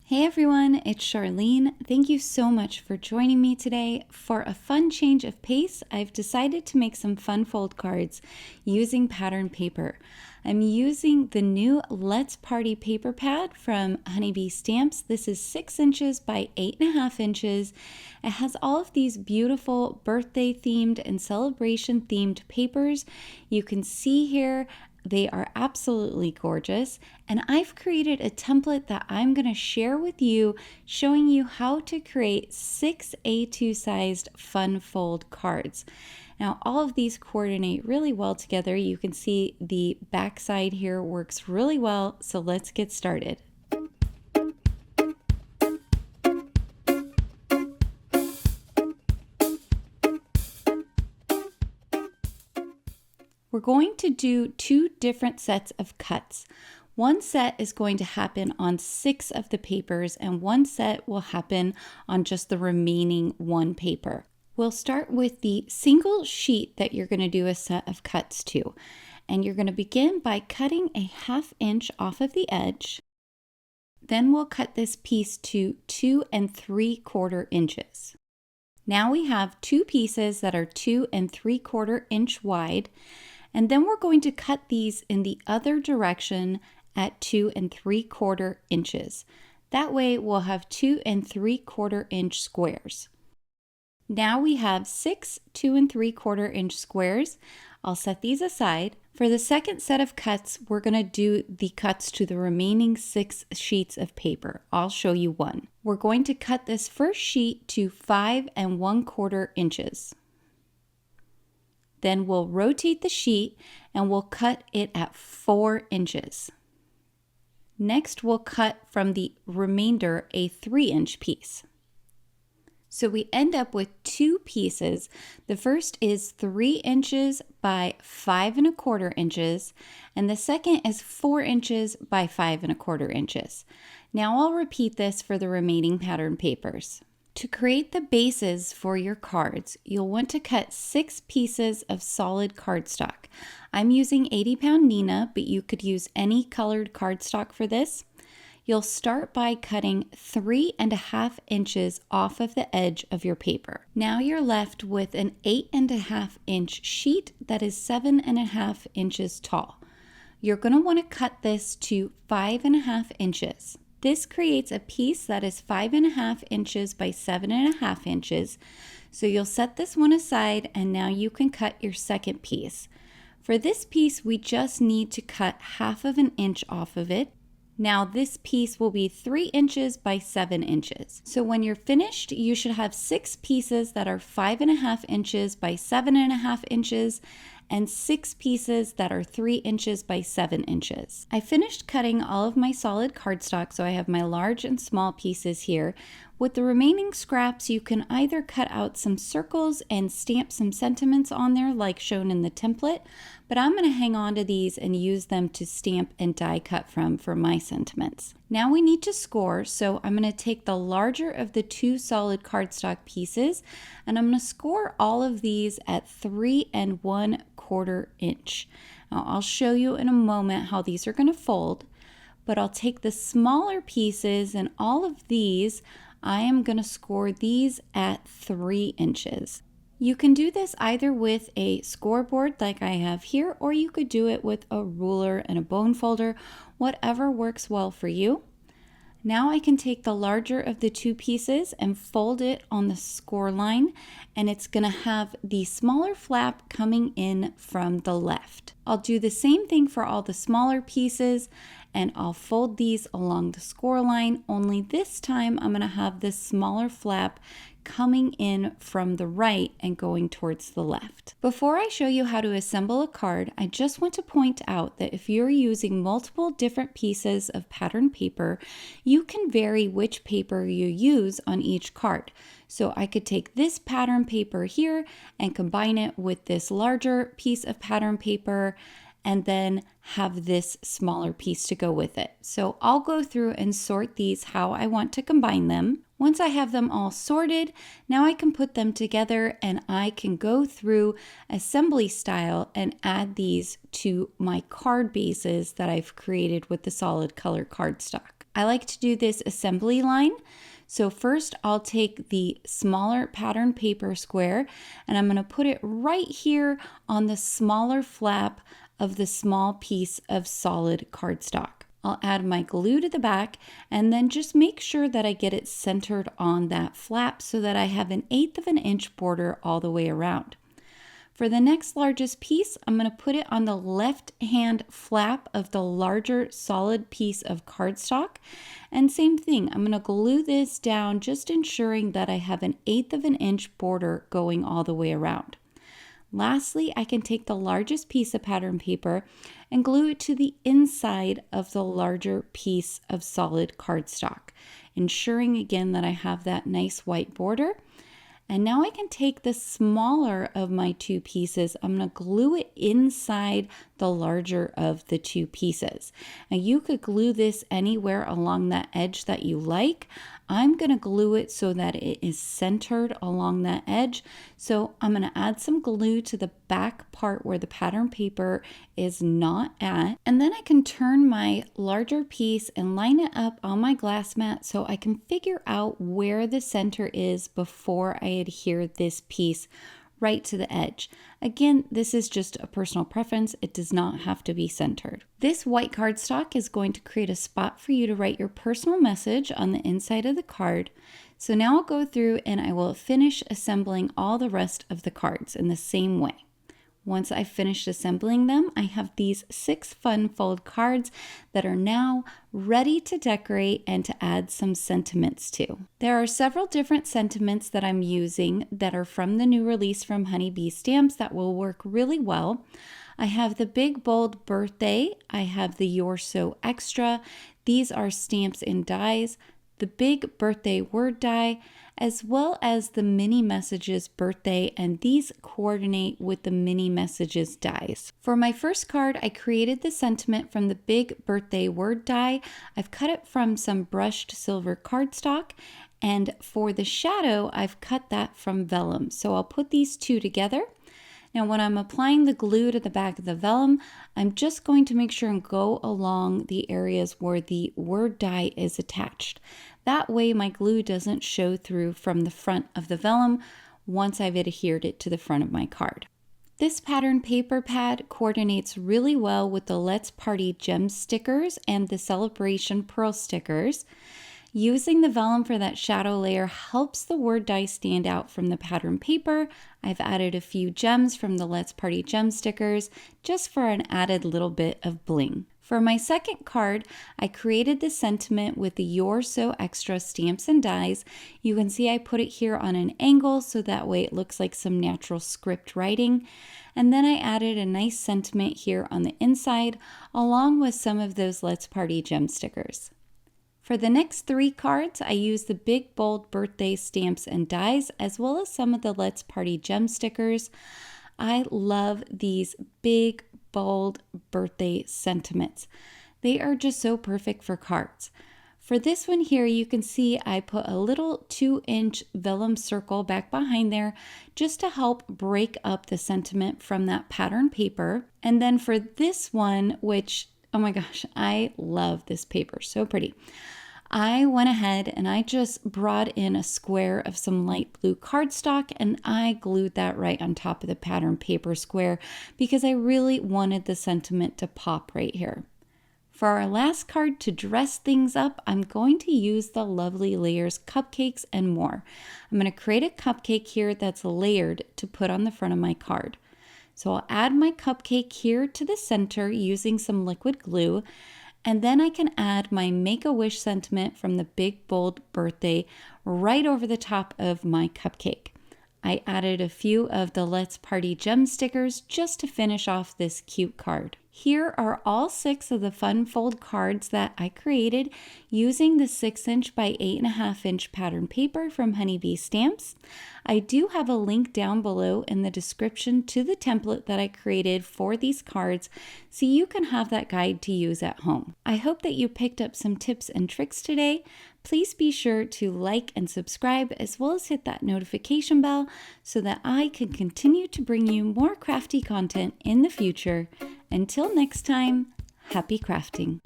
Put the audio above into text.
Hey everyone, it's Charlene. Thank you so much for joining me today. For a fun change of pace, I've decided to make some fun fold cards using pattern paper. I'm using the new Let's Party paper pad from Honeybee Stamps. This is 6 inches by 8.5 inches. It has all of these beautiful birthday themed and celebration themed papers. You can see here they are absolutely gorgeous, and I've created a template that I'm going to share with you, showing you how to create 6 A2 sized fun fold cards. Now, all of these coordinate really well together. You can see the back side here works really well, so let's get started. We're going to do 2 different sets of cuts. One set is going to happen on 6 of the papers, and one set will happen on just the remaining 1 paper. We'll start with the single sheet that you're going to do a set of cuts to. And you're going to begin by cutting a 1/2 inch off of the edge. Then we'll cut this piece to 2 3/4 inches. Now we have 2 pieces that are 2 3/4 inch wide. And then we're going to cut these in the other direction at 2 3/4 inches. That way we'll have 2 3/4 inch squares. Now we have 6 2 3/4 inch squares. I'll set these aside. For the second set of cuts, we're going to do the cuts to the remaining 6 sheets of paper. I'll show you one. We're going to cut this first sheet to 5 1/4 inches. Then we'll rotate the sheet and we'll cut it at 4 inches. Next, we'll cut from the remainder a 3-inch piece. So we end up with 2 pieces. The first is 3 inches by 5 1/4 inches, and the second is 4 inches by 5 1/4 inches. Now I'll repeat this for the remaining pattern papers. To create the bases for your cards, you'll want to cut 6 pieces of solid cardstock. I'm using 80-pound Neenah, but you could use any colored cardstock for this. You'll start by cutting 3 1/2 inches off of the edge of your paper. Now you're left with an 8 1/2 inch sheet that is 7 1/2 inches tall. You're going to want to cut this to 5 1/2 inches. This creates a piece that is 5 1/2 inches by 7 1/2 inches. So you'll set this one aside, and now you can cut your second piece. For this piece, we just need to cut 1/2 inch off of it. Now this piece will be 3 inches by 7 inches. So when you're finished, you should have 6 pieces that are 5 1/2 inches by 7 1/2 inches, and 6 pieces that are 3 inches by 7 inches. I finished cutting all of my solid cardstock, so I have my large and small pieces here. With the remaining scraps, you can either cut out some circles and stamp some sentiments on there like shown in the template, but I'm going to hang on to these and use them to stamp and die cut from for my sentiments. Now we need to score, so I'm going to take the larger of the 2 solid cardstock pieces, and I'm going to score all of these at 3 1/4 inch. Now I'll show you in a moment how these are going to fold, but I'll take the smaller pieces, and all of these, I am going to score these at 3 inches. You can do this either with a scoreboard like I have here, or you could do it with a ruler and a bone folder, whatever works well for you. Now I can take the larger of the 2 pieces and fold it on the score line, and it's going to have the smaller flap coming in from the left. I'll do the same thing for all the smaller pieces, and I'll fold these along the score line, only this time I'm going to have this smaller flap coming in from the right and going towards the left. Before I show you how to assemble a card, I just want to point out that if you're using multiple different pieces of pattern paper, you can vary which paper you use on each card. So I could take this pattern paper here and combine it with this larger piece of pattern paper, and then have this smaller piece to go with it. So I'll go through and sort these how I want to combine them. Once I have them all sorted, now I can put them together and I can go through assembly style and add these to my card bases that I've created with the solid color cardstock. I like to do this assembly line. So first I'll take the smaller pattern paper square and I'm going to put it right here on the smaller flap of the small piece of solid cardstock. I'll add my glue to the back and then just make sure that I get it centered on that flap so that I have an 1/8 of an inch border all the way around. For the next largest piece, I'm going to put it on the left hand flap of the larger solid piece of cardstock. And same thing, I'm going to glue this down, just ensuring that I have an 1/8 of an inch border going all the way around. Lastly, I can take the largest piece of pattern paper and glue it to the inside of the larger piece of solid cardstock, ensuring again that I have that nice white border. And now I can take the smaller of my two pieces, I'm going to glue it inside the larger of the two pieces. Now you could glue this anywhere along that edge that you like. I'm going to glue it so that it is centered along that edge. So I'm going to add some glue to the back part where the pattern paper is not at. And then I can turn my larger piece and line it up on my glass mat so I can figure out where the center is before I adhere this piece right to the edge. Again, this is just a personal preference. It does not have to be centered. This white cardstock is going to create a spot for you to write your personal message on the inside of the card. So now I'll go through and I will finish assembling all the rest of the cards in the same way. Once I've finished assembling them, I have these 6 fun fold cards that are now ready to decorate and to add some sentiments to. There are several different sentiments that I'm using that are from the new release from Honeybee Stamps that will work really well. I have the Big Bold Birthday, I have the You're So Extra. These are stamps and dies, the Big Birthday Word Die, as well as the Mini Messages Birthday, and these coordinate with the Mini Messages dies. For my first card, I created the sentiment from the Big Birthday Word Die. I've cut it from some brushed silver cardstock, and for the shadow, I've cut that from vellum. So I'll put these two together. Now when I'm applying the glue to the back of the vellum, I'm just going to make sure and go along the areas where the word die is attached. That way my glue doesn't show through from the front of the vellum once I've adhered it to the front of my card. This pattern paper pad coordinates really well with the Let's Party Gem stickers and the Celebration Pearl stickers. Using the vellum for that shadow layer helps the word die stand out from the pattern paper. I've added a few gems from the Let's Party Gem stickers just for an added little bit of bling. For my second card, I created the sentiment with the You're So Extra stamps and dies. You can see I put it here on an angle so that way it looks like some natural script writing. And then I added a nice sentiment here on the inside along with some of those Let's Party Gem stickers. For the next 3 cards, I used the Big Bold Birthday stamps and dies as well as some of the Let's Party Gem stickers. I love these big, bold birthday sentiments. They are just so perfect for cards. For this one here, you can see I put a little 2-inch vellum circle back behind there just to help break up the sentiment from that pattern paper. And then for this one, which, oh my gosh, I love this paper, so pretty. I went ahead and I just brought in a square of some light blue cardstock and I glued that right on top of the pattern paper square because I really wanted the sentiment to pop right here. For our last card to dress things up, I'm going to use the Lovely Layers Cupcakes and More. I'm going to create a cupcake here that's layered to put on the front of my card. So I'll add my cupcake here to the center using some liquid glue. And then I can add my Make-A-Wish sentiment from the Big Bold Birthday right over the top of my cupcake. I added a few of the Let's Party Gem stickers just to finish off this cute card. Here are all 6 of the fun fold cards that I created using the 6-inch by 8.5-inch pattern paper from Honeybee Stamps. I do have a link down below in the description to the template that I created for these cards so you can have that guide to use at home. I hope that you picked up some tips and tricks today. Please be sure to like and subscribe as well as hit that notification bell so that I can continue to bring you more crafty content in the future. Until next time, happy crafting!